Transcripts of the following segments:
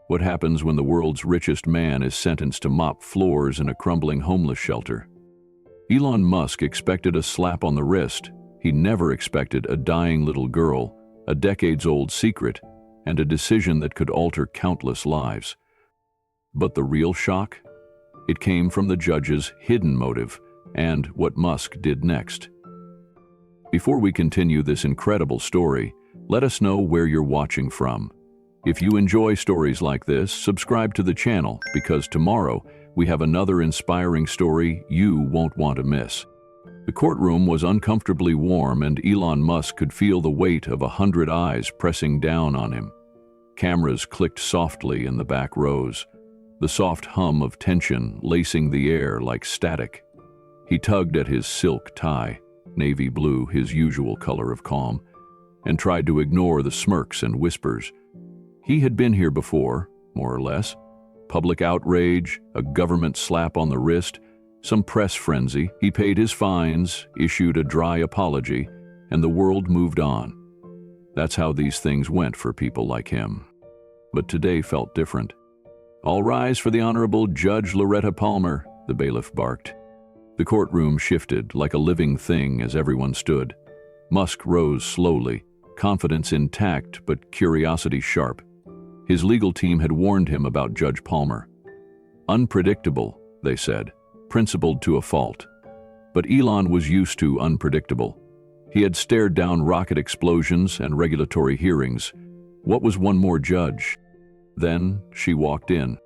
What happens when the world's richest man is sentenced to mop floors in a crumbling homeless shelter? Elon Musk expected a slap on the wrist. He never expected a dying little girl, a decades-old secret, and a decision that could alter countless lives. But the real shock? It came from the judge's hidden motive and what Musk did next. Before we continue this incredible story, let us know where you're watching from. If you enjoy stories like this, subscribe to the channel because tomorrow we have another inspiring story you won't want to miss. The courtroom was uncomfortably warm and Elon Musk could feel the weight of 100 eyes pressing down on him. Cameras clicked softly in the back rows, the soft hum of tension lacing the air like static. He tugged at his silk tie, navy blue, his usual color of calm, and tried to ignore the smirks and whispers. He had been here before, more or less. Public outrage, a government slap on the wrist, some press frenzy. He paid his fines, issued a dry apology, and the world moved on. That's how these things went for people like him. But today felt different. "All rise for the Honorable Judge Loretta Palmer," the bailiff barked. The courtroom shifted like a living thing as everyone stood. Musk rose slowly, confidence intact but curiosity sharp. His legal team had warned him about Judge Palmer. Unpredictable, they said, principled to a fault. But Elon was used to unpredictable. He had stared down rocket explosions and regulatory hearings. What was one more judge? Then she walked in.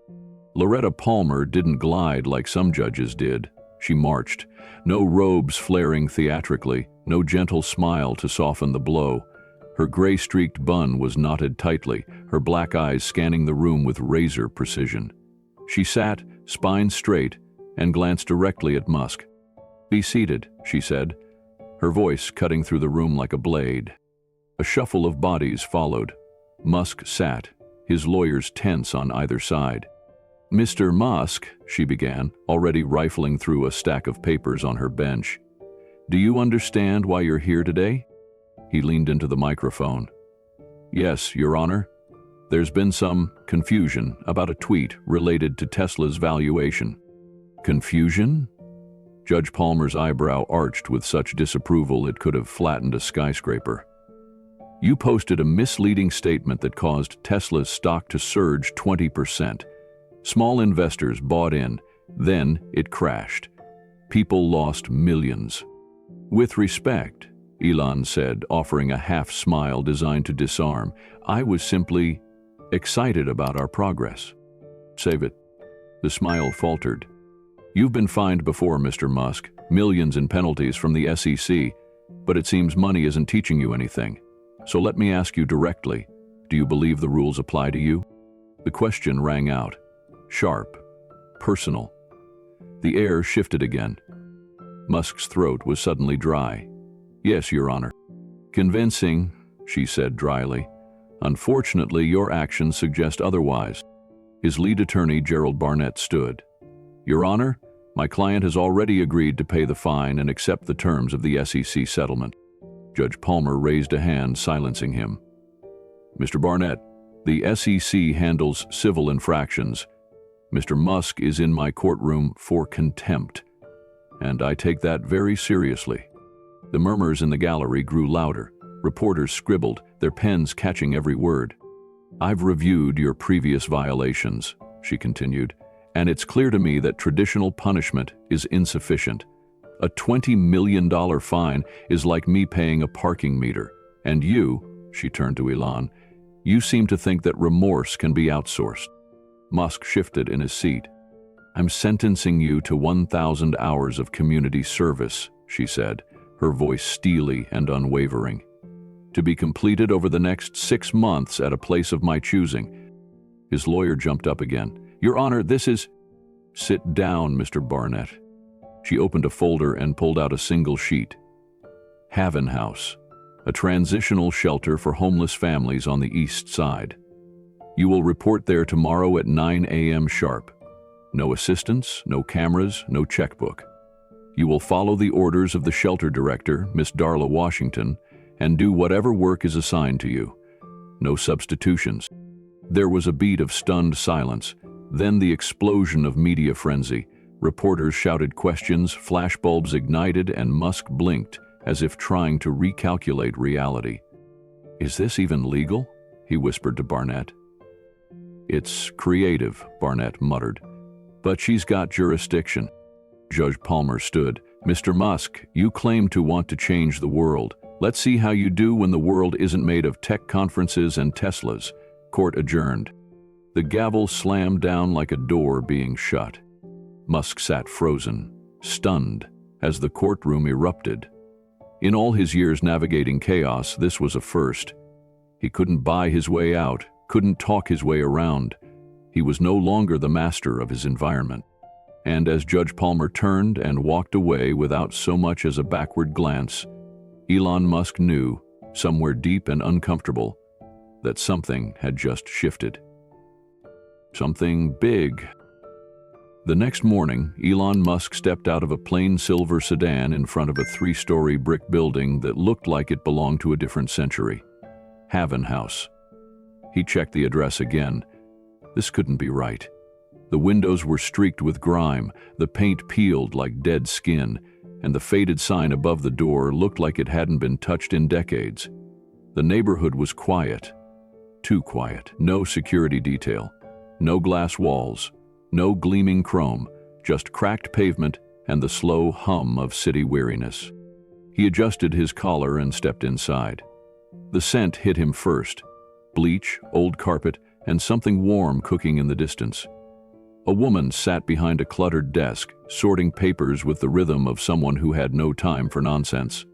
Loretta Palmer didn't glide like some judges did. She marched, no robes flaring theatrically, no gentle smile to soften the blow. Her gray-streaked bun was knotted tightly, her black eyes scanning the room with razor precision. She sat, spine straight, and glanced directly at Musk. "Be seated," she said, her voice cutting through the room like a blade. A shuffle of bodies followed. Musk sat, his lawyers tense on either side. "Mr. Musk," she began, already rifling through a stack of papers on her bench, "do you understand why you're here today?" He leaned into the microphone. "Yes, Your Honor. There's been some confusion about a tweet related to Tesla's valuation." "Confusion?" Judge Palmer's eyebrow arched with such disapproval it could have flattened a skyscraper. "You posted a misleading statement that caused Tesla's stock to surge 20%. Small investors bought in, then it crashed. People lost millions." "With respect," Elon said, offering a half-smile designed to disarm, "I was simply excited about our progress." "Save it." The smile faltered. "You've been fined before, Mr. Musk, millions in penalties from the SEC, but it seems money isn't teaching you anything. So let me ask you directly, do you believe the rules apply to you?" The question rang out, sharp, personal. The air shifted again. Musk's throat was suddenly dry. "Yes, Your Honor." "Convincing," she said dryly. "Unfortunately, your actions suggest otherwise." His lead attorney, Gerald Barnett, stood. "Your Honor, my client has already agreed to pay the fine and accept the terms of the SEC settlement." Judge Palmer raised a hand, silencing him. "Mr. Barnett, the SEC handles civil infractions. Mr. Musk is in my courtroom for contempt, and I take that very seriously." The murmurs in the gallery grew louder. Reporters scribbled, their pens catching every word. "I've reviewed your previous violations," she continued, "and it's clear to me that traditional punishment is insufficient. A $20 million fine is like me paying a parking meter. And you," she turned to Elon, "you seem to think that remorse can be outsourced." Musk shifted in his seat. "I'm sentencing you to 1,000 hours of community service," she said, her voice steely and unwavering, "to be completed over the next 6 months at a place of my choosing." His lawyer jumped up again. "Your Honor, this is—" "Sit down, Mr. Barnett." She opened a folder and pulled out a single sheet. "Haven House, a transitional shelter for homeless families on the East Side. You will report there tomorrow at 9 a.m. sharp. No assistants, no cameras, no checkbook. You will follow the orders of the shelter director, Miss Darla Washington, and do whatever work is assigned to you. No substitutions." There was a beat of stunned silence, then the explosion of media frenzy. Reporters shouted questions, flashbulbs ignited, and Musk blinked, as if trying to recalculate reality. "Is this even legal?" he whispered to Barnett. "It's creative," Barnett muttered. "But she's got jurisdiction." Judge Palmer stood. "Mr. Musk, you claim to want to change the world. Let's see how you do when the world isn't made of tech conferences and Teslas." Court adjourned. The gavel slammed down like a door being shut. Musk sat frozen, stunned, as the courtroom erupted. In all his years navigating chaos, this was a first. He couldn't buy his way out, couldn't talk his way around. He was no longer the master of his environment. And as Judge Palmer turned and walked away without so much as a backward glance, Elon Musk knew, somewhere deep and uncomfortable, that something had just shifted. Something big. The next morning, Elon Musk stepped out of a plain silver sedan in front of a 3-story brick building that looked like it belonged to a different century. Haven House. He checked the address again. This couldn't be right. The windows were streaked with grime, the paint peeled like dead skin, and the faded sign above the door looked like it hadn't been touched in decades. The neighborhood was quiet. Too quiet. No security detail. No glass walls. No gleaming chrome. Just cracked pavement and the slow hum of city weariness. He adjusted his collar and stepped inside. The scent hit him first. Bleach, old carpet, and something warm cooking in the distance. A woman sat behind a cluttered desk, sorting papers with the rhythm of someone who had no time for nonsense.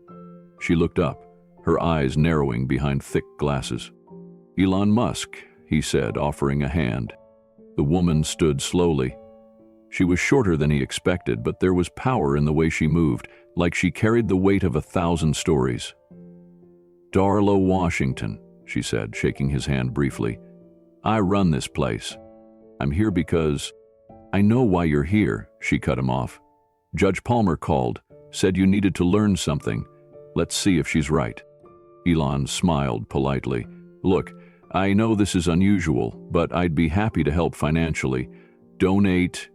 She looked up, her eyes narrowing behind thick glasses. "Elon Musk," he said, offering a hand. The woman stood slowly. She was shorter than he expected, but there was power in the way she moved, like she carried the weight of 1,000 stories. "Darla Washington," she said, shaking his hand briefly. "I run this place. I'm here because—" "I know why you're here," she cut him off. "Judge Palmer called, said you needed to learn something. Let's see if she's right." Elon smiled politely. "Look, I know this is unusual, but I'd be happy to help financially. Donate."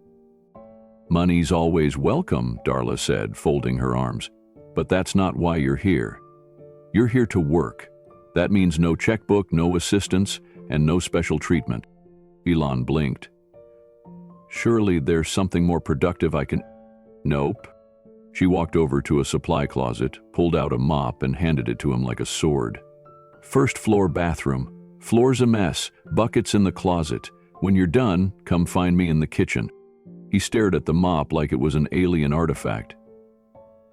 "Money's always welcome," Darla said, folding her arms. "But that's not why you're here. You're here to work. That means no checkbook, no assistance, and no special treatment." Elon blinked. "Surely there's something more productive I can—" "Nope." She walked over to a supply closet, pulled out a mop, and handed it to him like a sword. "First floor bathroom. Floor's a mess, buckets in the closet. When you're done, come find me in the kitchen." He stared at the mop like it was an alien artifact.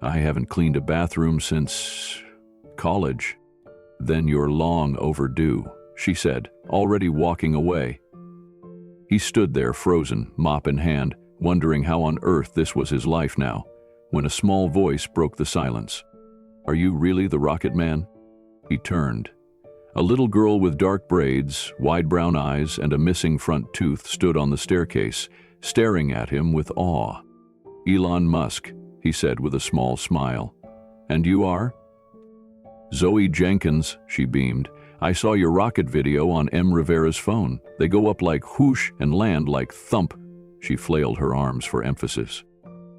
"I haven't cleaned a bathroom since college." "Then you're long overdue," she said, already walking away. He stood there frozen, mop in hand, wondering how on earth this was his life now, when a small voice broke the silence. "Are you really the Rocket Man?" He turned. A little girl with dark braids, wide brown eyes, and a missing front tooth stood on the staircase, staring at him with awe. "Elon Musk," he said with a small smile. "And you are?" "Zoe Jenkins," she beamed. "I saw your rocket video on M. Rivera's phone. They go up like whoosh and land like thump." She flailed her arms for emphasis.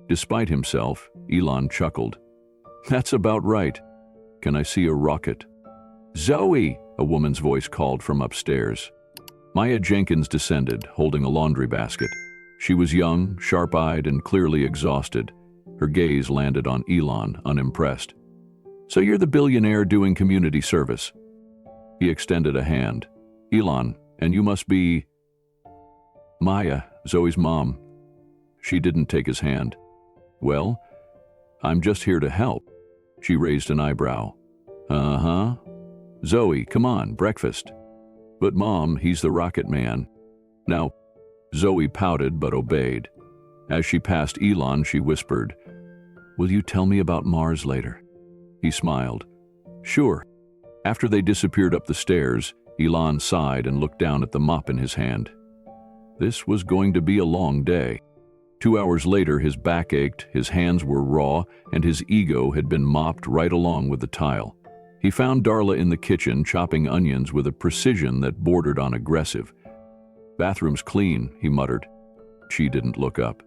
Despite himself, Elon chuckled. "That's about right. Can I see a rocket?" "Zoe!" a woman's voice called from upstairs. Maya Jenkins descended, holding a laundry basket. She was young, sharp-eyed, and clearly exhausted. Her gaze landed on Elon, unimpressed. "So you're the billionaire doing community service?" He extended a hand. "Elon, and you must be—" "Maya, Zoe's mom." She didn't take his hand. "Well, I'm just here to help." She raised an eyebrow. "Uh-huh. Zoe, come on, breakfast." "But Mom, he's the Rocket Man." "Now," Zoe pouted but obeyed. As she passed Elon, she whispered, "Will you tell me about Mars later?" He smiled. "Sure." After they disappeared up the stairs, Elon sighed and looked down at the mop in his hand. This was going to be a long day. 2 hours later, his back ached, his hands were raw, and his ego had been mopped right along with the tile. He found Darla in the kitchen chopping onions with a precision that bordered on aggressive. "Bathroom's clean," he muttered. She didn't look up.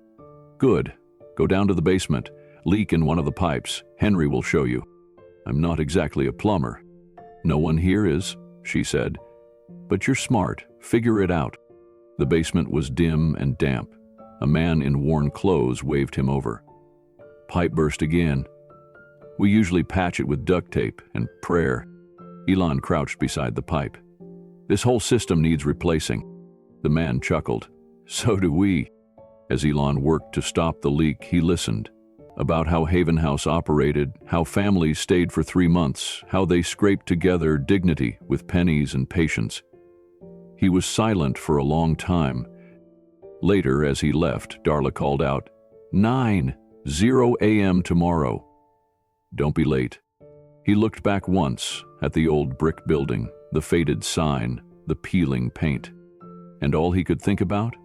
"Good. Go down to the basement. Leak in one of the pipes. Henry will show you." "I'm not exactly a plumber." "No one here is," she said. "But you're smart. Figure it out." The basement was dim and damp. A man in worn clothes waved him over. "Pipe burst again. We usually patch it with duct tape and prayer." Elon crouched beside the pipe. "This whole system needs replacing." The man chuckled. "So do we." As Elon worked to stop the leak, he listened. About how Haven House operated, how families stayed for 3 months, how they scraped together dignity with pennies and patience. He was silent for a long time. Later, as he left, Darla called out, 9:00 a.m. tomorrow. "Don't be late." He looked back once at the old brick building, the faded sign, the peeling paint. And all he could think about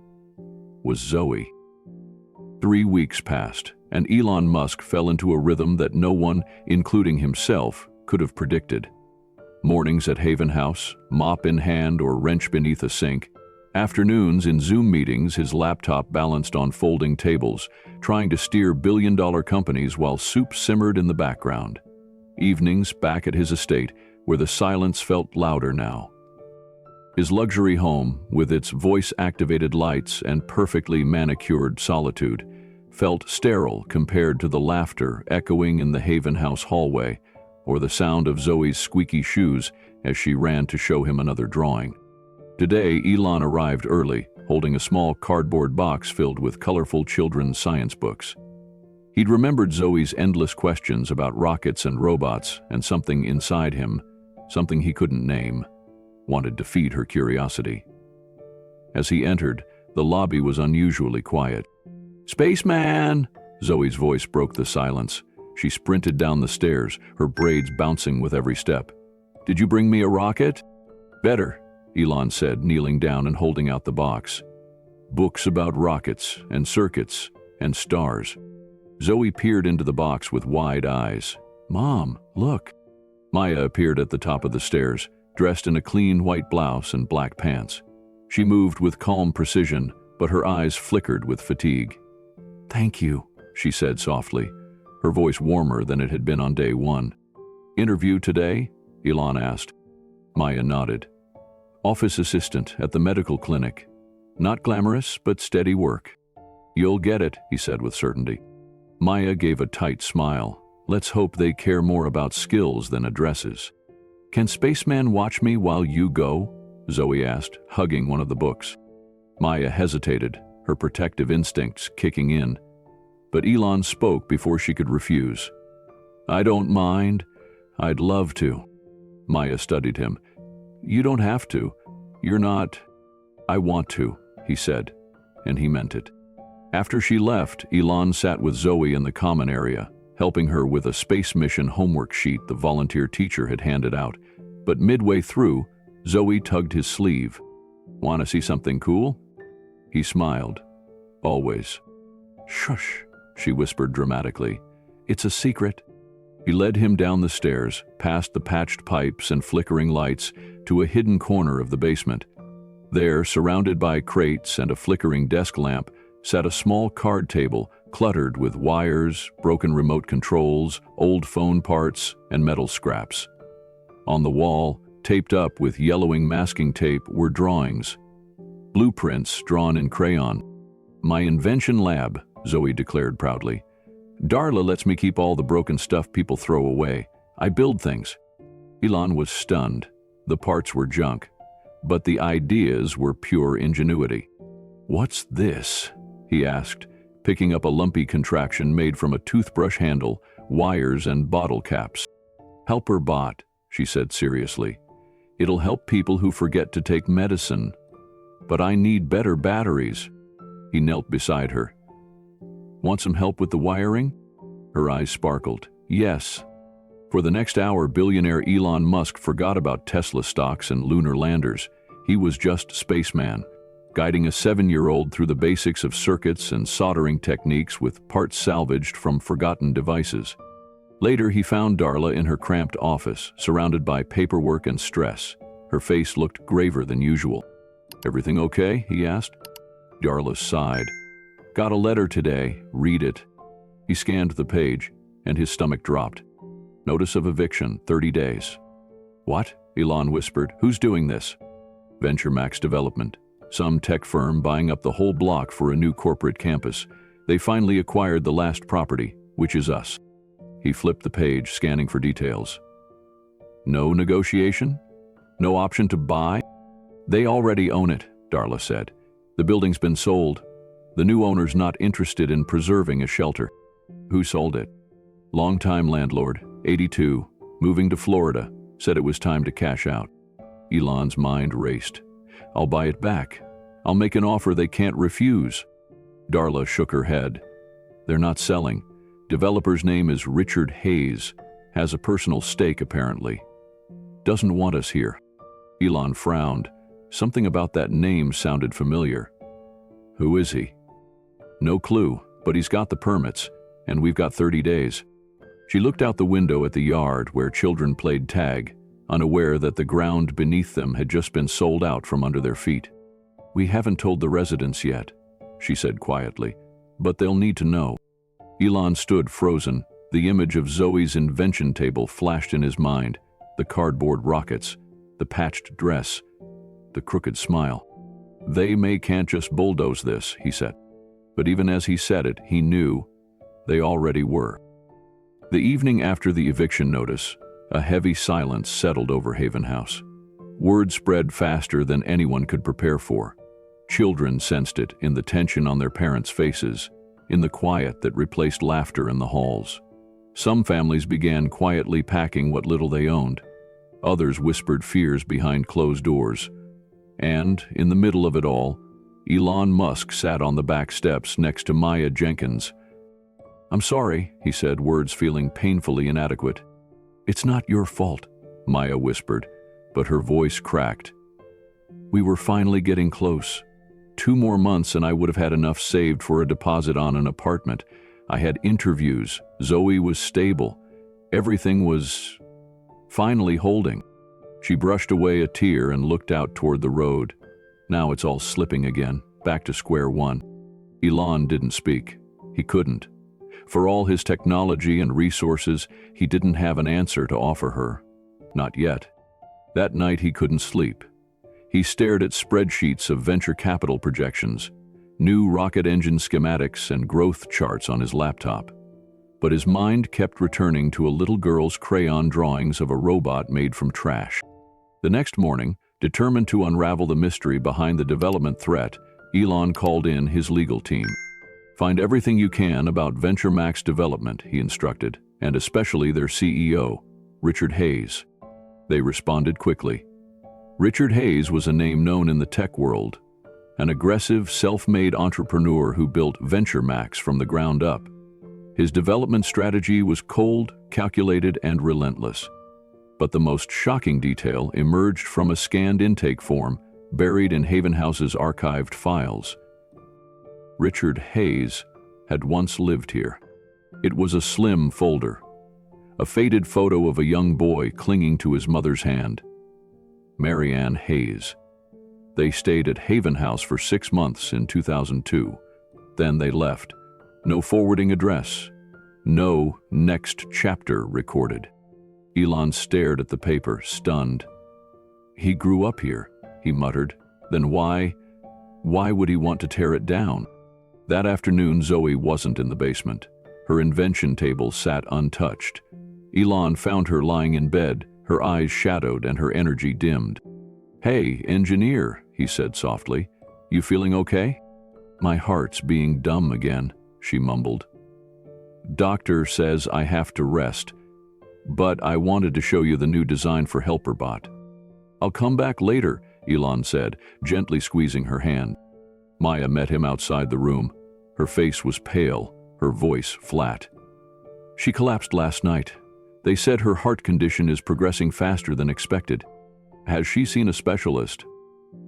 was Zoe. 3 weeks passed, and Elon Musk fell into a rhythm that no one, including himself, could have predicted. Mornings at Haven House, mop in hand or wrench beneath a sink. Afternoons in Zoom meetings, his laptop balanced on folding tables, trying to steer billion-dollar companies while soup simmered in the background. Evenings back at his estate, where the silence felt louder now. His luxury home, with its voice-activated lights and perfectly manicured solitude, felt sterile compared to the laughter echoing in the Haven House hallway, or the sound of Zoe's squeaky shoes as she ran to show him another drawing. Today, Elon arrived early, holding a small cardboard box filled with colorful children's science books. He'd remembered Zoe's endless questions about rockets and robots, and something inside him, something he couldn't name, wanted to feed her curiosity. As he entered, the lobby was unusually quiet. "Spaceman!" Zoe's voice broke the silence. She sprinted down the stairs, her braids bouncing with every step. "Did you bring me a rocket?" "Better," Elon said, kneeling down and holding out the box. Books about rockets and circuits and stars. Zoe peered into the box with wide eyes. "Mom, look." Maya appeared at the top of the stairs, dressed in a clean white blouse and black pants. She moved with calm precision, but her eyes flickered with fatigue. "Thank you," she said softly, her voice warmer than it had been on day one. "Interview today?" Elon asked. Maya nodded. "Office assistant at the medical clinic. Not glamorous, but steady work." "You'll get it," he said with certainty. Maya gave a tight smile. "Let's hope they care more about skills than addresses." "Can Spaceman watch me while you go?" Zoe asked, hugging one of the books. Maya hesitated, her protective instincts kicking in. But Elon spoke before she could refuse. "I don't mind. I'd love to." Maya studied him. "You don't have to. You're not—" "I want to," he said, and he meant it. After she left, Elon sat with Zoe in the common area, helping her with a space mission homework sheet the volunteer teacher had handed out. But midway through, Zoe tugged his sleeve. "Want to see something cool?" He smiled. "Always." "Shush," she whispered dramatically. "It's a secret." He led him down the stairs, past the patched pipes and flickering lights, to a hidden corner of the basement. There, surrounded by crates and a flickering desk lamp, sat a small card table cluttered with wires, broken remote controls, old phone parts, and metal scraps. On the wall, taped up with yellowing masking tape, were drawings. Blueprints drawn in crayon. "My invention lab," Zoe declared proudly. "Darla lets me keep all the broken stuff people throw away. I build things." Elon was stunned. The parts were junk, but the ideas were pure ingenuity. "What's this?" he asked, picking up a lumpy contraption made from a toothbrush handle, wires, and bottle caps. "Helper bot," she said seriously. "It'll help people who forget to take medicine. But I need better batteries." He knelt beside her. "Want some help with the wiring?" Her eyes sparkled. "Yes." For the next hour, billionaire Elon Musk forgot about Tesla stocks and lunar landers. He was just spaceman, guiding a 7-year-old through the basics of circuits and soldering techniques with parts salvaged from forgotten devices. Later, he found Darla in her cramped office, surrounded by paperwork and stress. Her face looked graver than usual. "Everything okay?" he asked. Darla sighed. "Got a letter today. Read it." He scanned the page, and his stomach dropped. "Notice of eviction, 30 days. "What?" Elon whispered. "Who's doing this?" "VentureMax Development. Some tech firm buying up the whole block for a new corporate campus. They finally acquired the last property, which is us." He flipped the page, scanning for details. "No negotiation? No option to buy?" "They already own it," Darla said. "The building's been sold. The new owner's not interested in preserving a shelter." "Who sold it?" "Longtime landlord, 82, moving to Florida, said it was time to cash out." Elon's mind raced. "I'll buy it back. I'll make an offer they can't refuse." Darla shook her head. "They're not selling. Developer's name is Richard Hayes. Has a personal stake, apparently. Doesn't want us here." Elon frowned. Something about that name sounded familiar. "Who is he?" "No clue, but he's got the permits, and we've got 30 days. She looked out the window at the yard where children played tag, unaware that the ground beneath them had just been sold out from under their feet. "We haven't told the residents yet," she said quietly, "but they'll need to know." Elon stood frozen. The image of Zoe's invention table flashed in his mind, the cardboard rockets, the patched dress, the crooked smile. "They can't just bulldoze this," he said. But even as he said it, he knew they already were. The evening after the eviction notice, a heavy silence settled over Haven House. Word spread faster than anyone could prepare for. Children sensed it in the tension on their parents' faces, in the quiet that replaced laughter in the halls. Some families began quietly packing what little they owned. Others whispered fears behind closed doors. And, in the middle of it all, Elon Musk sat on the back steps next to Maya Jenkins. "I'm sorry," he said, words feeling painfully inadequate. "It's not your fault," Maya whispered, but her voice cracked. "We were finally getting close. 2 more months and I would have had enough saved for a deposit on an apartment. I had interviews. Zoe was stable. Everything was finally holding." She brushed away a tear and looked out toward the road. "Now it's all slipping again, back to square one." Elon didn't speak. He couldn't. For all his technology and resources, he didn't have an answer to offer her. Not yet. That night he couldn't sleep. He stared at spreadsheets of venture capital projections, new rocket engine schematics and growth charts on his laptop. But his mind kept returning to a little girl's crayon drawings of a robot made from trash. The next morning, determined to unravel the mystery behind the development threat, Elon called in his legal team. "Find everything you can about VentureMax Development," he instructed, "and especially their CEO, Richard Hayes." They responded quickly. Richard Hayes was a name known in the tech world, an aggressive, self-made entrepreneur who built VentureMax from the ground up. His development strategy was cold, calculated, and relentless. But the most shocking detail emerged from a scanned intake form buried in Haven House's archived files. Richard Hayes had once lived here. It was a slim folder, a faded photo of a young boy clinging to his mother's hand. Marianne Hayes. They stayed at Haven House for 6 months in 2002. Then they left. No forwarding address. No next chapter recorded. Elon stared at the paper, stunned. "He grew up here," he muttered. "Then why would he want to tear it down?" That afternoon, Zoe wasn't in the basement. Her invention table sat untouched. Elon found her lying in bed, her eyes shadowed and her energy dimmed. "Hey, engineer," he said softly. "You feeling okay?" "My heart's being dumb again," she mumbled. "Doctor says I have to rest, but I wanted to show you the new design for HelperBot." "I'll come back later," Elon said, gently squeezing her hand. Maya met him outside the room. Her face was pale, her voice flat. "She collapsed last night. They said her heart condition is progressing faster than expected." "Has she seen a specialist?"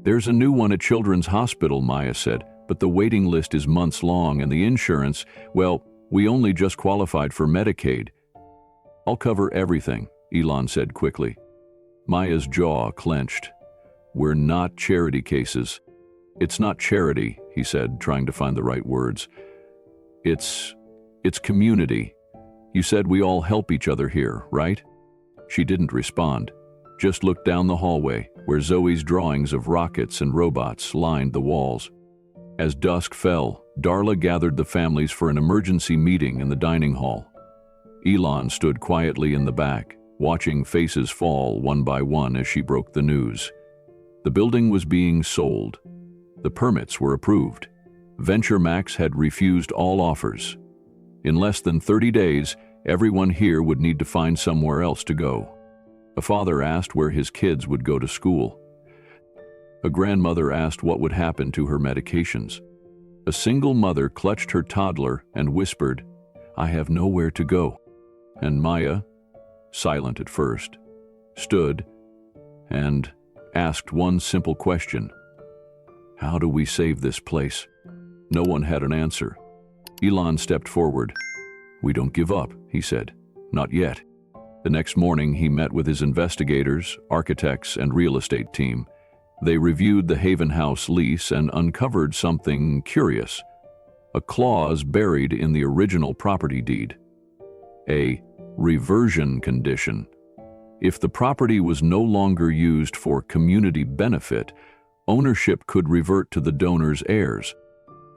"There's a new one at Children's Hospital," Maya said, "but the waiting list is months long and the insurance, well, we only just qualified for Medicaid." "I'll cover everything," Elon said quickly. Maya's jaw clenched. "We're not charity cases." "It's not charity," he said, trying to find the right words. It's community. You said we all help each other here, right?" She didn't respond, just looked down the hallway, where Zoe's drawings of rockets and robots lined the walls. As dusk fell, Darla gathered the families for an emergency meeting in the dining hall. Elon stood quietly in the back, watching faces fall one by one as she broke the news. The building was being sold. The permits were approved. Venture Max had refused all offers. In less than 30 days, everyone here would need to find somewhere else to go. A father asked where his kids would go to school. A grandmother asked what would happen to her medications. A single mother clutched her toddler and whispered, "I have nowhere to go." And Maya, silent at first, stood and asked one simple question: "How do we save this place?" No one had an answer. Elon stepped forward. "We don't give up," he said. "Not yet." The next morning, he met with his investigators, architects, and real estate team. They reviewed the Haven House lease and uncovered something curious: a clause buried in the original property deed. A reversion condition. If the property was no longer used for community benefit, ownership could revert to the donor's heirs.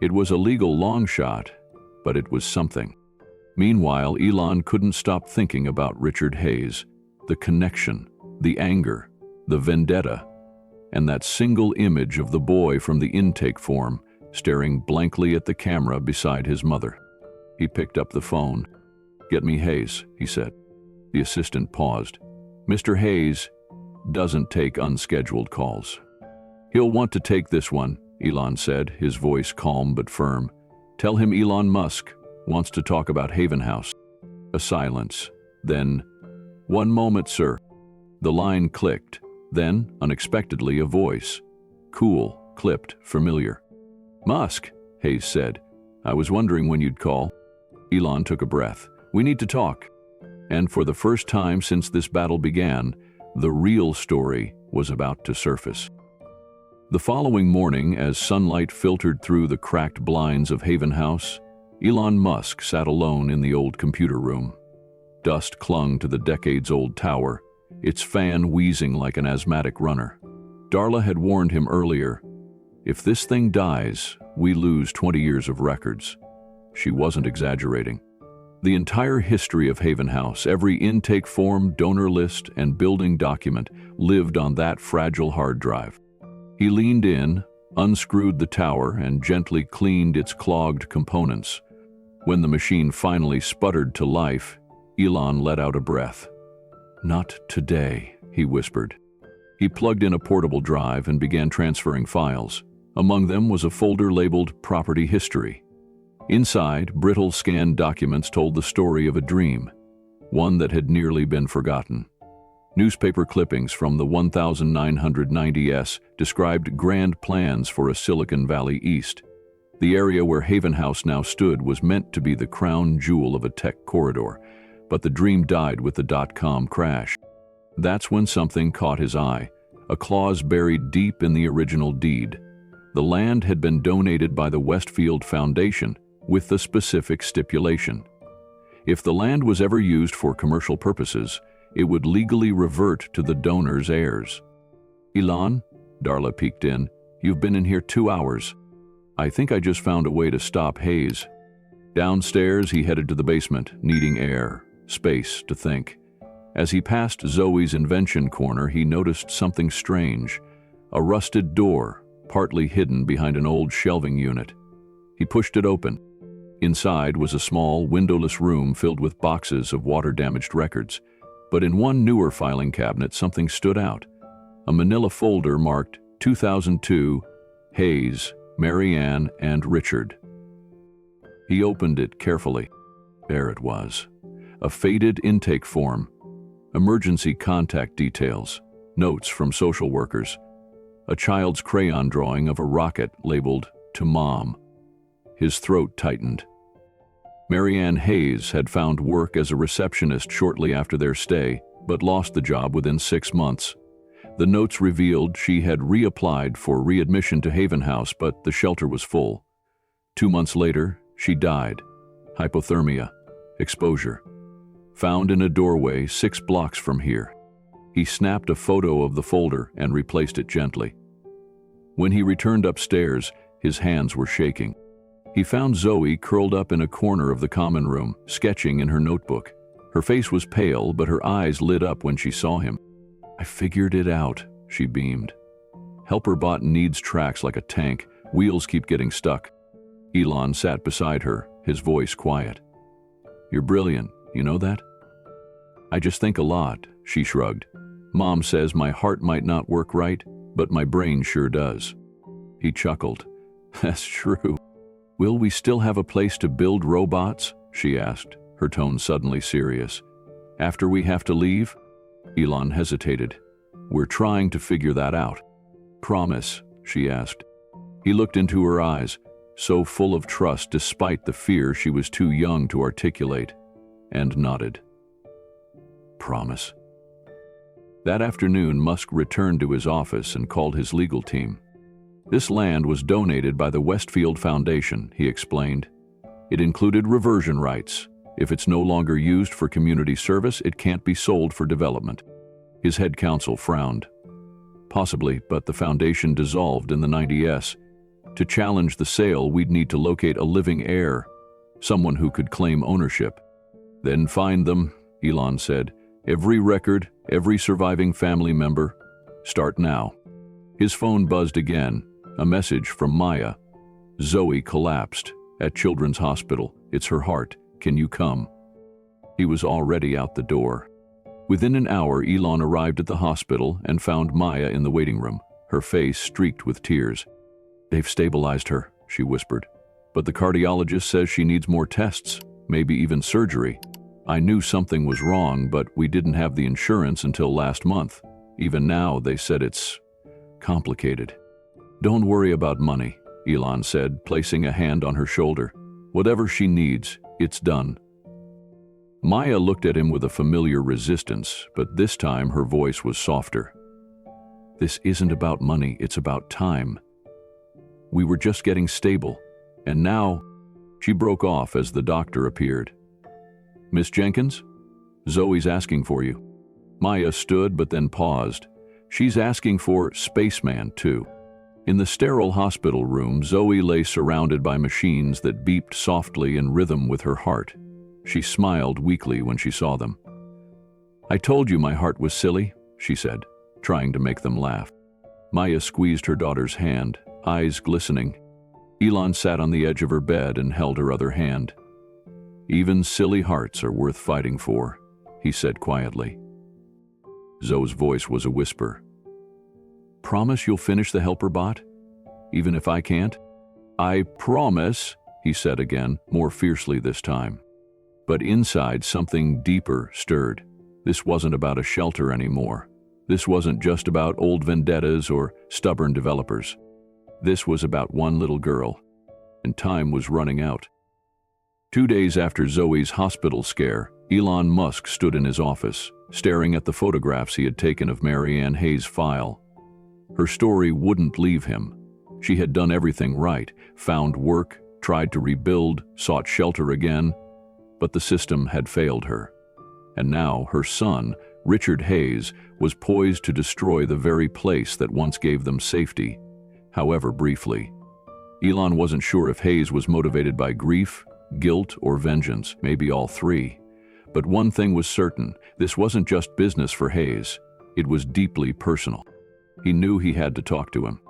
It was a legal long shot, but it was something. Meanwhile, Elon couldn't stop thinking about Richard Hayes, the connection, the anger, the vendetta, and that single image of the boy from the intake form staring blankly at the camera beside his mother. He picked up the phone. "Get me Hayes," he said. The assistant paused. "Mr. Hayes doesn't take unscheduled calls." "He'll want to take this one," Elon said, his voice calm but firm. "Tell him Elon Musk wants to talk about Haven House." A silence. Then, "One moment, sir." The line clicked. Then, unexpectedly, a voice. Cool, clipped, familiar. "Musk," Hayes said. "I was wondering when you'd call." Elon took a breath. "We need to talk." And for the first time since this battle began, the real story was about to surface. The following morning, as sunlight filtered through the cracked blinds of Haven House, Elon Musk sat alone in the old computer room. Dust clung to the decades-old tower, its fan wheezing like an asthmatic runner. Darla had warned him earlier, "If this thing dies, we lose 20 years of records." She wasn't exaggerating. The entire history of Haven House, every intake form, donor list, and building document lived on that fragile hard drive. He leaned in, unscrewed the tower, and gently cleaned its clogged components. When the machine finally sputtered to life, Elon let out a breath. "Not today," he whispered. He plugged in a portable drive and began transferring files. Among them was a folder labeled Property History. Inside, brittle scanned documents told the story of a dream, one that had nearly been forgotten. Newspaper clippings from the 1990s described grand plans for a Silicon Valley East. The area where Haven House now stood was meant to be the crown jewel of a tech corridor, but the dream died with the dot-com crash. That's when something caught his eye, a clause buried deep in the original deed. The land had been donated by the Westfield Foundation, with the specific stipulation: if the land was ever used for commercial purposes, it would legally revert to the donor's heirs. "Elon?" Darla peeked in. "You've been in here 2 hours. I think I just found a way to stop Hayes." Downstairs, he headed to the basement, needing air, space to think. As he passed Zoe's invention corner, he noticed something strange: a rusted door, partly hidden behind an old shelving unit. He pushed it open. Inside was a small, windowless room filled with boxes of water-damaged records. But in one newer filing cabinet, something stood out: a manila folder marked 2002, Hayes, Marianne, and Richard. He opened it carefully. There it was, a faded intake form, emergency contact details, notes from social workers, a child's crayon drawing of a rocket labeled "To Mom." His throat tightened. Marianne Hayes had found work as a receptionist shortly after their stay, but lost the job within 6 months. The notes revealed she had reapplied for readmission to Haven House, but the shelter was full. 2 months later, she died. Hypothermia. Exposure. Found in a doorway 6 blocks from here. He snapped a photo of the folder and replaced it gently. When he returned upstairs, his hands were shaking. He found Zoe curled up in a corner of the common room, sketching in her notebook. Her face was pale, but her eyes lit up when she saw him. "I figured it out," she beamed. "Helperbot needs tracks like a tank. Wheels keep getting stuck." Elon sat beside her, his voice quiet. "You're brilliant, you know that?" "I just think a lot," she shrugged. "Mom says my heart might not work right, but my brain sure does." He chuckled. "That's true." "Will we still have a place to build robots?" she asked, her tone suddenly serious. "After we have to leave?" Elon hesitated. "We're trying to figure that out." "Promise?" she asked. He looked into her eyes, so full of trust despite the fear she was too young to articulate, and nodded. "Promise." That afternoon, Musk returned to his office and called his legal team. "This land was donated by the Westfield Foundation," he explained. "It included reversion rights. If it's no longer used for community service, it can't be sold for development." His head counsel frowned. "Possibly, but the foundation dissolved in the 90s. To challenge the sale, we'd need to locate a living heir, someone who could claim ownership." "Then find them," Elon said. "Every record, every surviving family member. Start now." His phone buzzed again, a message from Maya. "Zoe collapsed at Children's Hospital. It's her heart. Can you come?" He was already out the door. Within an hour, Elon arrived at the hospital and found Maya in the waiting room, her face streaked with tears. "They've stabilized her," she whispered. "But the cardiologist says she needs more tests, maybe even surgery. I knew something was wrong, but we didn't have the insurance until last month. Even now, they said it's complicated." "Don't worry about money," Elon said, placing a hand on her shoulder. "Whatever she needs, it's done." Maya looked at him with a familiar resistance, but this time her voice was softer. "This isn't about money, it's about time. We were just getting stable, and now—" She broke off as the doctor appeared. "Miss Jenkins? Zoe's asking for you." Maya stood but then paused. "She's asking for Spaceman, too." In the sterile hospital room, Zoe lay surrounded by machines that beeped softly in rhythm with her heart. She smiled weakly when she saw them. "I told you my heart was silly," she said, trying to make them laugh. Maya squeezed her daughter's hand, eyes glistening. Elon sat on the edge of her bed and held her other hand. "Even silly hearts are worth fighting for," he said quietly. Zoe's voice was a whisper. "Promise you'll finish the helper bot, even if I can't?" "I promise," he said again, more fiercely this time. But inside, something deeper stirred. This wasn't about a shelter anymore. This wasn't just about old vendettas or stubborn developers. This was about one little girl, and time was running out. 2 days after Zoe's hospital scare, Elon Musk stood in his office, staring at the photographs he had taken of Marianne Hayes' file. Her story wouldn't leave him. She had done everything right, found work, tried to rebuild, sought shelter again, but the system had failed her. And now her son, Richard Hayes, was poised to destroy the very place that once gave them safety, however briefly. Elon wasn't sure if Hayes was motivated by grief, guilt, or vengeance, maybe all three. But one thing was certain, this wasn't just business for Hayes. It was deeply personal. He knew he had to talk to him.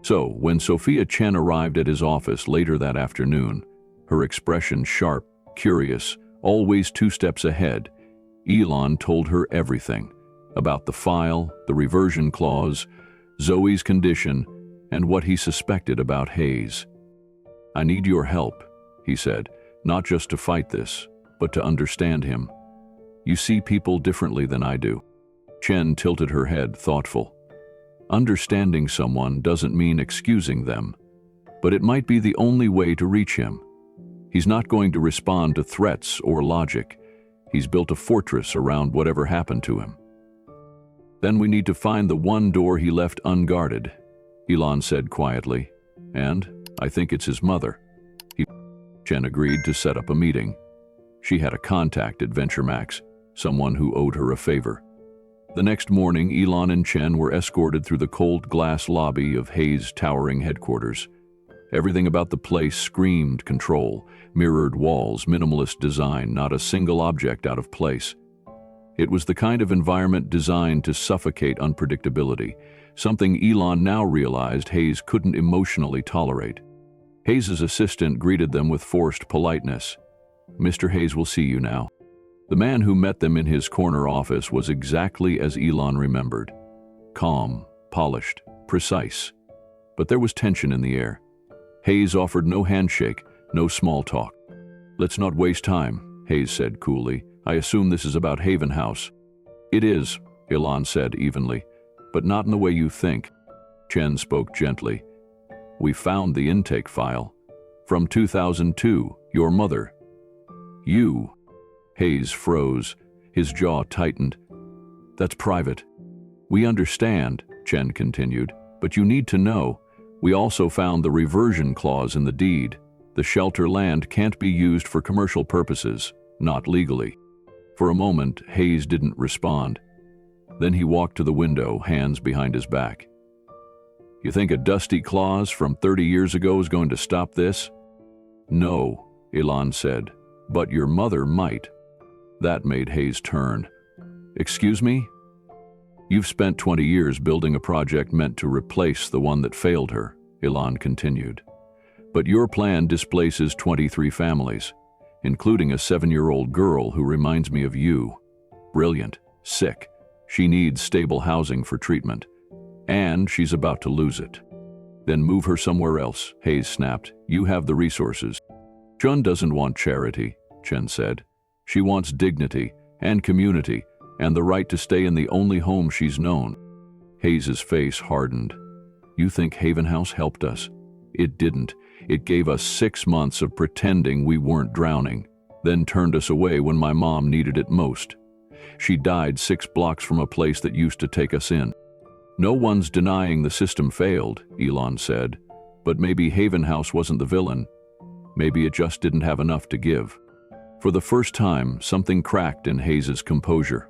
So, when Sophia Chen arrived at his office later that afternoon, her expression sharp, curious, always 2 steps ahead, Elon told her everything about the file, the reversion clause, Zoe's condition, and what he suspected about Hayes. "I need your help," he said, "not just to fight this, but to understand him. You see people differently than I do." Chen tilted her head, thoughtful. "Understanding someone doesn't mean excusing them, but it might be the only way to reach him. He's not going to respond to threats or logic. He's built a fortress around whatever happened to him." Then we need to find the one door he left unguarded, Elon said quietly. And I think it's his mother. Chen agreed to set up a meeting. She had a contact at VentureMax, someone who owed her a favor. The next morning, Elon and Chen were escorted through the cold glass lobby of Hayes' towering headquarters. Everything about the place screamed control, mirrored walls, minimalist design, not a single object out of place. It was the kind of environment designed to suffocate unpredictability, something Elon now realized Hayes couldn't emotionally tolerate. Hayes' assistant greeted them with forced politeness. "Mr. Hayes will see you now." The man who met them in his corner office was exactly as Elon remembered. Calm, polished, precise. But there was tension in the air. Hayes offered no handshake, no small talk. "Let's not waste time," Hayes said coolly. "I assume this is about Haven House." "It is," Elon said evenly, "but not in the way you think." Chen spoke gently. "We found the intake file. From 2002, your mother." "You?" Hayes froze, his jaw tightened. "That's private." "We understand," Chen continued, "but you need to know. We also found the reversion clause in the deed. The shelter land can't be used for commercial purposes, not legally." For a moment, Hayes didn't respond. Then he walked to the window, hands behind his back. "You think a dusty clause from 30 years ago is going to stop this?" "No," Elon said, "but your mother might." That made Hayes turn. "Excuse me?" "You've spent 20 years building a project meant to replace the one that failed her," Elon continued. "But your plan displaces 23 families, including a 7-year-old girl who reminds me of you. Brilliant, sick. She needs stable housing for treatment. And she's about to lose it." "Then move her somewhere else," Hayes snapped. "You have the resources." "Chun doesn't want charity," Chen said. "She wants dignity and community and the right to stay in the only home she's known." Hayes' face hardened. "You think Haven House helped us?" "It didn't. It gave us 6 months of pretending we weren't drowning, then turned us away when my mom needed it most. She died 6 blocks from a place that used to take us in." "No one's denying the system failed," Elon said, "but maybe Haven House wasn't the villain. Maybe it just didn't have enough to give." For the first time, something cracked in Hayes' composure.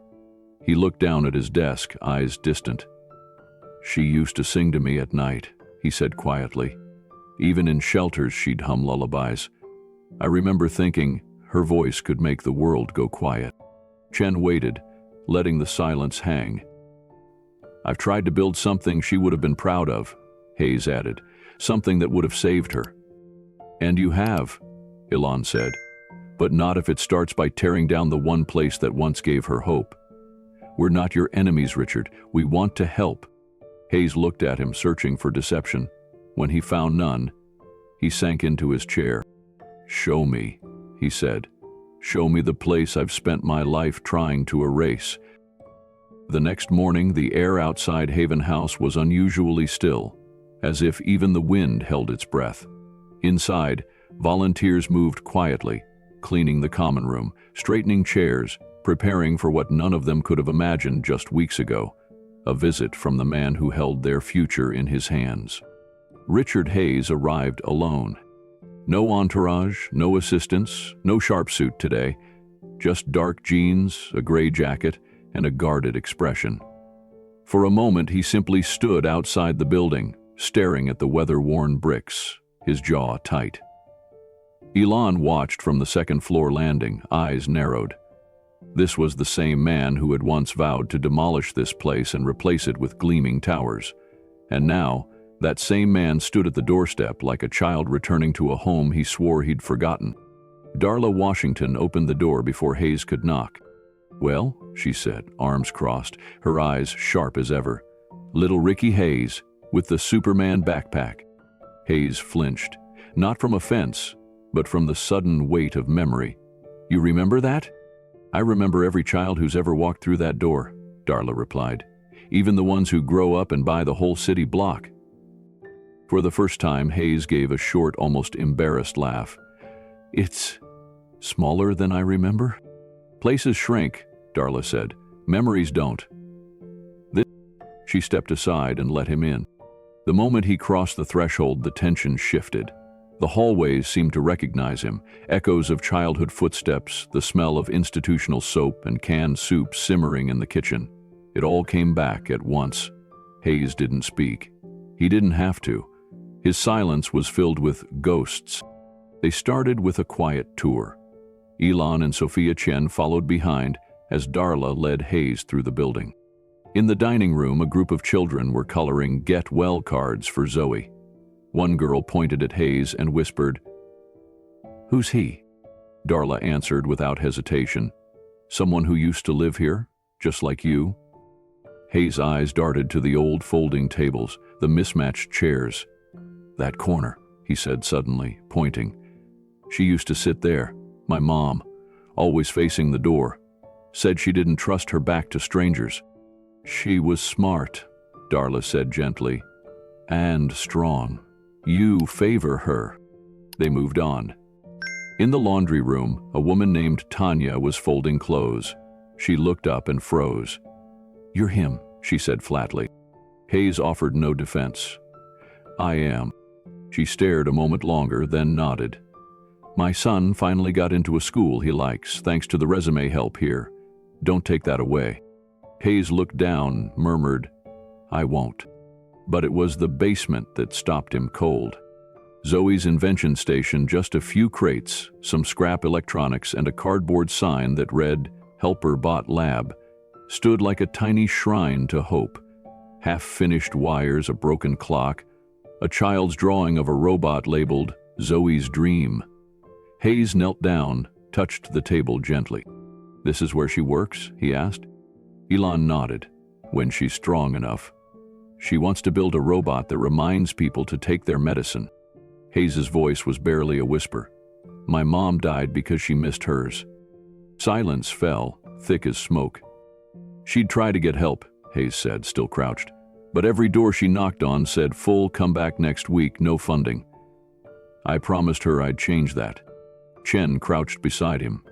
He looked down at his desk, eyes distant. "She used to sing to me at night," he said quietly. "Even in shelters she'd hum lullabies. I remember thinking her voice could make the world go quiet." Chen waited, letting the silence hang. "I've tried to build something she would have been proud of," Hayes added, "something that would have saved her." "And you have," Elon said, "but not if it starts by tearing down the one place that once gave her hope. We're not your enemies, Richard. We want to help." Hayes looked at him, searching for deception. When he found none, he sank into his chair. "Show me," he said. "Show me the place I've spent my life trying to erase." The next morning, the air outside Haven House was unusually still, as if even the wind held its breath. Inside, volunteers moved quietly, cleaning the common room, straightening chairs, preparing for what none of them could have imagined just weeks ago, a visit from the man who held their future in his hands. Richard Hayes arrived alone. No entourage, no assistants, no sharp suit today, just dark jeans, a gray jacket, and a guarded expression. For a moment, he simply stood outside the building, staring at the weather-worn bricks, his jaw tight. Elon watched from the second-floor landing, eyes narrowed. This was the same man who had once vowed to demolish this place and replace it with gleaming towers. And now, that same man stood at the doorstep like a child returning to a home he swore he'd forgotten. Darla Washington opened the door before Hayes could knock. "Well," she said, arms crossed, her eyes sharp as ever. "Little Ricky Hayes, with the Superman backpack." Hayes flinched, not from offense, but from the sudden weight of memory. "You remember that?" "I remember every child who's ever walked through that door," Darla replied. "Even the ones who grow up and buy the whole city block." For the first time, Hayes gave a short, almost embarrassed laugh. "It's smaller than I remember?" "Places shrink," Darla said. "Memories don't." She stepped aside and let him in. The moment he crossed the threshold, the tension shifted. The hallways seemed to recognize him, echoes of childhood footsteps, the smell of institutional soap and canned soup simmering in the kitchen. It all came back at once. Hayes didn't speak. He didn't have to. His silence was filled with ghosts. They started with a quiet tour. Elon and Sophia Chen followed behind as Darla led Hayes through the building. In the dining room, a group of children were coloring get well cards for Zoe. One girl pointed at Hayes and whispered, "Who's he?" Darla answered without hesitation, "Someone who used to live here, just like you." Hayes' eyes darted to the old folding tables, the mismatched chairs. "That corner," he said suddenly, pointing. "She used to sit there, my mom, always facing the door. Said she didn't trust her back to strangers." "She was smart," Darla said gently, "and strong. You favor her." They moved on. In the laundry room, a woman named Tanya was folding clothes. She looked up and froze. "You're him," she said flatly. Hayes offered no defense. "I am." She stared a moment longer, then nodded. "My son finally got into a school he likes, thanks to the resume help here. Don't take that away." Hayes looked down, murmured, "I won't." But it was the basement that stopped him cold. Zoe's invention station, just a few crates, some scrap electronics, and a cardboard sign that read, "Helper Bot Lab," stood like a tiny shrine to hope. Half-finished wires, a broken clock, a child's drawing of a robot labeled Zoe's Dream. Hayes knelt down, touched the table gently. "This is where she works?" he asked. Elon nodded. "When she's strong enough. She wants to build a robot that reminds people to take their medicine." Hayes' voice was barely a whisper. "My mom died because she missed hers." Silence fell, thick as smoke. "She'd try to get help," Hayes said, still crouched. "But every door she knocked on said full, come back next week, no funding. I promised her I'd change that." Chen crouched beside him.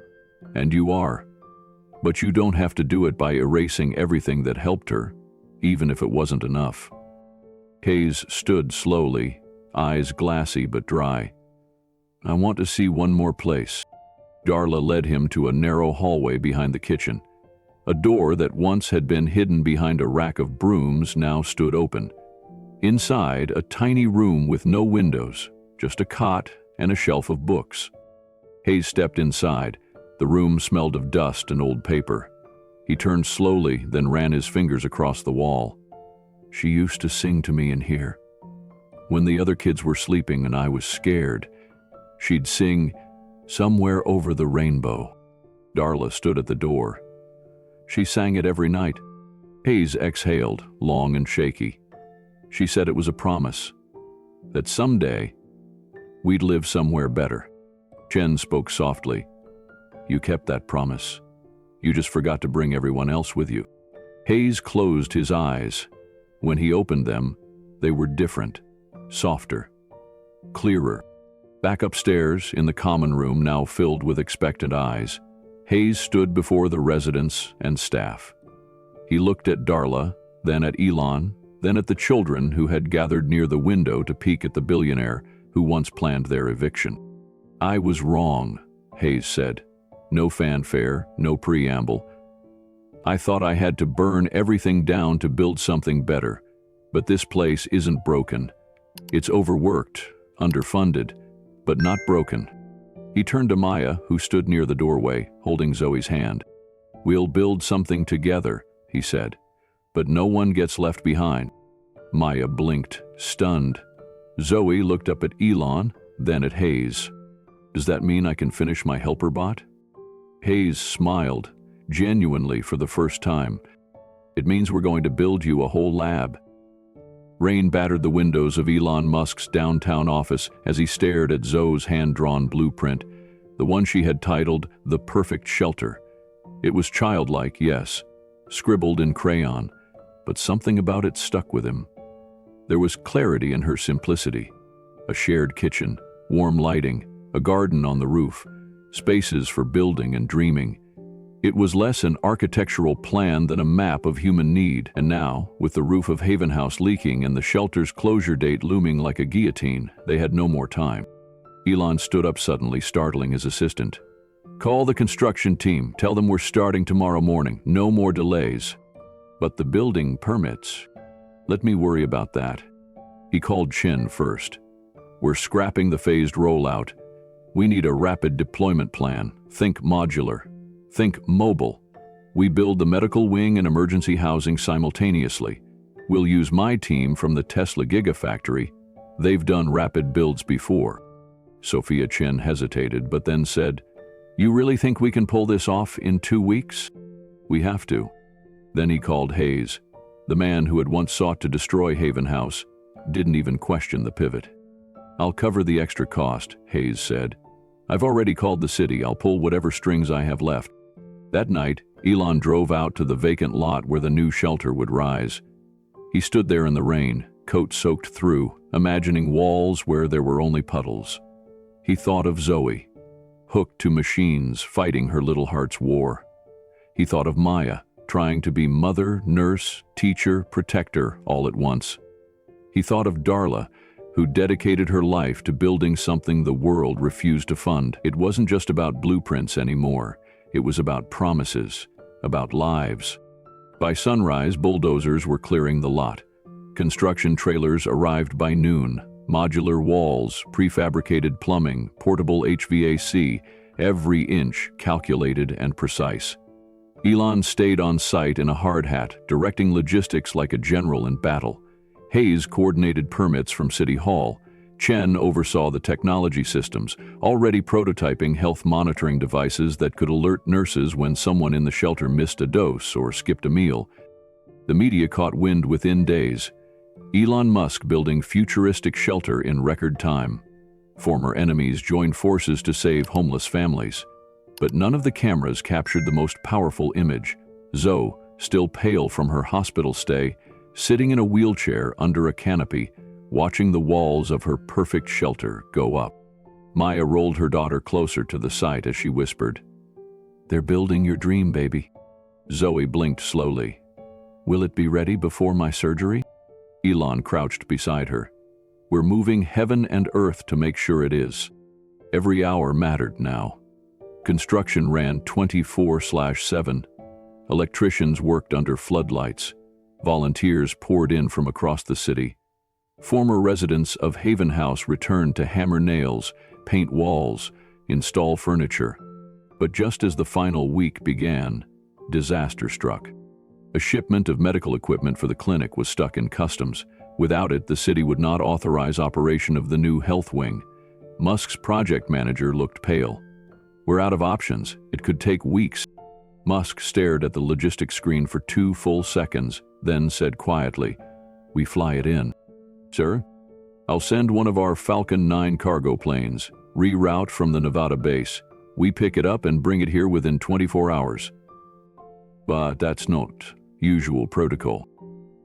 "And you are. But you don't have to do it by erasing everything that helped her, even if it wasn't enough." Hayes stood slowly, eyes glassy but dry. "I want to see one more place." Darla led him to a narrow hallway behind the kitchen. A door that once had been hidden behind a rack of brooms now stood open. Inside, a tiny room with no windows, just a cot and a shelf of books. Hayes stepped inside. The room smelled of dust and old paper. He turned slowly, then ran his fingers across the wall. "She used to sing to me in here. When the other kids were sleeping and I was scared, she'd sing, 'Somewhere Over the Rainbow.'" Darla stood at the door. "She sang it every night." Hayes exhaled, long and shaky. "She said it was a promise, that someday we'd live somewhere better." Chen spoke softly. "You kept that promise. You just forgot to bring everyone else with you." Hayes closed his eyes. When he opened them, they were different, softer, clearer. Back upstairs, in the common room now filled with expectant eyes, Hayes stood before the residents and staff. He looked at Darla, then at Elon, then at the children who had gathered near the window to peek at the billionaire who once planned their eviction. "I was wrong," Hayes said. No fanfare, no preamble. "I thought I had to burn everything down to build something better, but this place isn't broken. It's overworked, underfunded, but not broken." He turned to Maya, who stood near the doorway, holding Zoe's hand. "We'll build something together," he said, "but no one gets left behind." Maya blinked, stunned. Zoe looked up at Elon, then at Hayes. "Does that mean I can finish my helper bot?" Hayes smiled, genuinely for the first time. "It means we're going to build you a whole lab." Rain battered the windows of Elon Musk's downtown office as he stared at Zoe's hand-drawn blueprint, the one she had titled The Perfect Shelter. It was childlike, yes, scribbled in crayon, but something about it stuck with him. There was clarity in her simplicity. A shared kitchen, warm lighting, a garden on the roof, spaces for building and dreaming. It was less an architectural plan than a map of human need, and now, with the roof of Haven House leaking and the shelter's closure date looming like a guillotine, they had no more time. Elon stood up suddenly, startling his assistant. "Call the construction team. Tell them we're starting tomorrow morning. No more delays." "But the building permits." "Let me worry about that." He called Chin first. "We're scrapping the phased rollout. We need a rapid deployment plan. Think modular. Think mobile. We build the medical wing and emergency housing simultaneously. We'll use my team from the Tesla Gigafactory. They've done rapid builds before." Sophia Chin hesitated, but then said, "You really think we can pull this off in 2 weeks?" "We have to." Then he called Hayes. The man who had once sought to destroy Haven House didn't even question the pivot. "I'll cover the extra cost," Hayes said. "I've already called the city. I'll pull whatever strings I have left." That night, Elon drove out to the vacant lot where the new shelter would rise. He stood there in the rain, coat soaked through, imagining walls where there were only puddles. He thought of Zoe, hooked to machines, fighting her little heart's war. He thought of Maya, trying to be mother, nurse, teacher, protector all at once. He thought of Darla, who dedicated her life to building something the world refused to fund. It wasn't just about blueprints anymore. It was about promises, about lives. By sunrise, bulldozers were clearing the lot. Construction trailers arrived by noon. Modular walls, prefabricated plumbing, portable HVAC, every inch calculated and precise. Elon stayed on site in a hard hat, directing logistics like a general in battle. Hayes coordinated permits from City Hall. Chen oversaw the technology systems, already prototyping health monitoring devices that could alert nurses when someone in the shelter missed a dose or skipped a meal. The media caught wind within days. Elon Musk building futuristic shelter in record time. Former enemies joined forces to save homeless families. But none of the cameras captured the most powerful image. Zoe, still pale from her hospital stay, sitting in a wheelchair under a canopy, watching the walls of her perfect shelter go up. Maya rolled her daughter closer to the site as she whispered, "They're building your dream, baby." Zoe blinked slowly. "Will it be ready before my surgery?" Elon crouched beside her. "We're moving heaven and earth to make sure it is." Every hour mattered now. Construction ran 24/7. Electricians worked under floodlights. Volunteers poured in from across the city. Former residents of Haven House returned to hammer nails, paint walls, install furniture. But just as the final week began, disaster struck. A shipment of medical equipment for the clinic was stuck in customs. Without it, the city would not authorize operation of the new health wing. Musk's project manager looked pale. "We're out of options. It could take weeks." Musk stared at the logistics screen for 2 full seconds, then said quietly, "We fly it in." "Sir, I'll send one of our Falcon 9 cargo planes, reroute from the Nevada base. We pick it up and bring it here within 24 hours. But that's not usual protocol.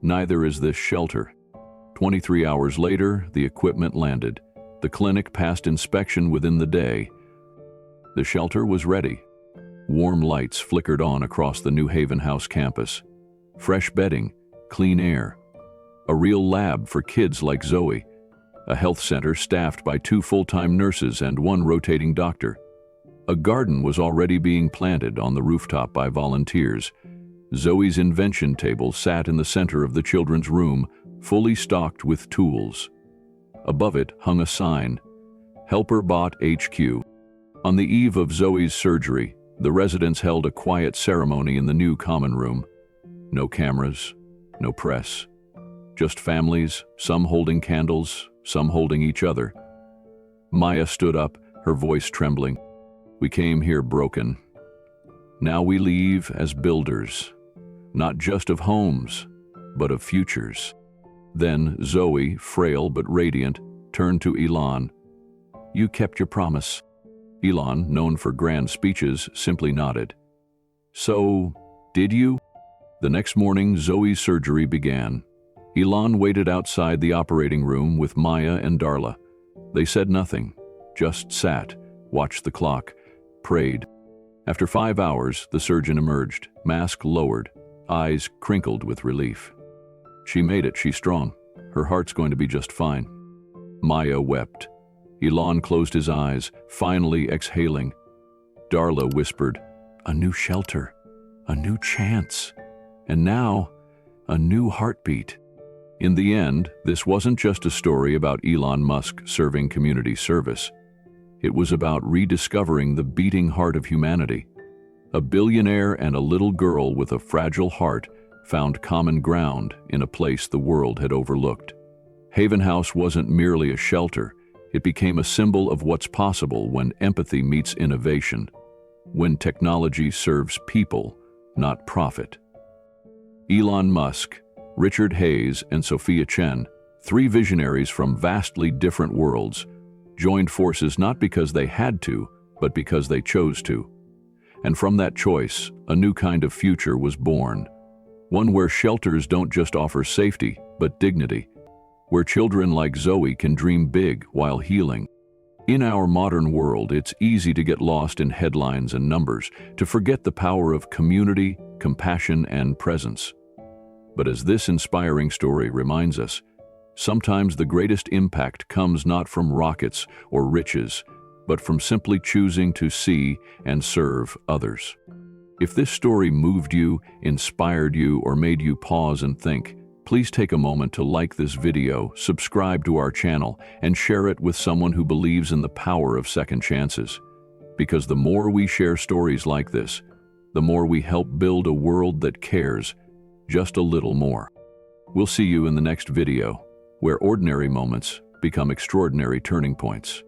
Neither is this shelter. 23 hours later, the equipment landed. The clinic passed inspection within the day. The shelter was ready. Warm lights flickered on across the New Haven House campus. Fresh bedding, clean air. A real lab for kids like Zoe. A health center staffed by 2 full-time nurses and 1 rotating doctor. A garden was already being planted on the rooftop by volunteers. Zoe's invention table sat in the center of the children's room, fully stocked with tools. Above it hung a sign, Helper Bot HQ. On the eve of Zoe's surgery, the residents held a quiet ceremony in the new common room. No cameras, no press. Just families, some holding candles, some holding each other. Maya stood up, her voice trembling. "We came here broken. Now we leave as builders, not just of homes, but of futures." Then Zoe, frail but radiant, turned to Elon. "You kept your promise." Elon, known for grand speeches, simply nodded. "So, did you?" The next morning, Zoe's surgery began. Elon waited outside the operating room with Maya and Darla. They said nothing, just sat, watched the clock, prayed. After 5 hours, the surgeon emerged, mask lowered, eyes crinkled with relief. She made it, she's strong. Her heart's going to be just fine. Maya wept. Elon closed his eyes, finally exhaling. Darla whispered, "A new shelter, a new chance, and now, a new heartbeat." In the end, this wasn't just a story about Elon Musk serving community service. It was about rediscovering the beating heart of humanity. A billionaire and a little girl with a fragile heart found common ground in a place the world had overlooked. Haven House wasn't merely a shelter. It became a symbol of what's possible when empathy meets innovation, when technology serves people, not profit. Elon Musk, Richard Hayes, and Sophia Chen, 3 visionaries from vastly different worlds, joined forces not because they had to, but because they chose to. And from that choice, a new kind of future was born. One where shelters don't just offer safety, but dignity. Where children like Zoe can dream big while healing. In our modern world, it's easy to get lost in headlines and numbers, to forget the power of community, compassion, and presence. But as this inspiring story reminds us, sometimes the greatest impact comes not from rockets or riches, but from simply choosing to see and serve others. If this story moved you, inspired you, or made you pause and think, please take a moment to like this video, subscribe to our channel, and share it with someone who believes in the power of second chances. Because the more we share stories like this, the more we help build a world that cares just a little more. We'll see you in the next video, where ordinary moments become extraordinary turning points.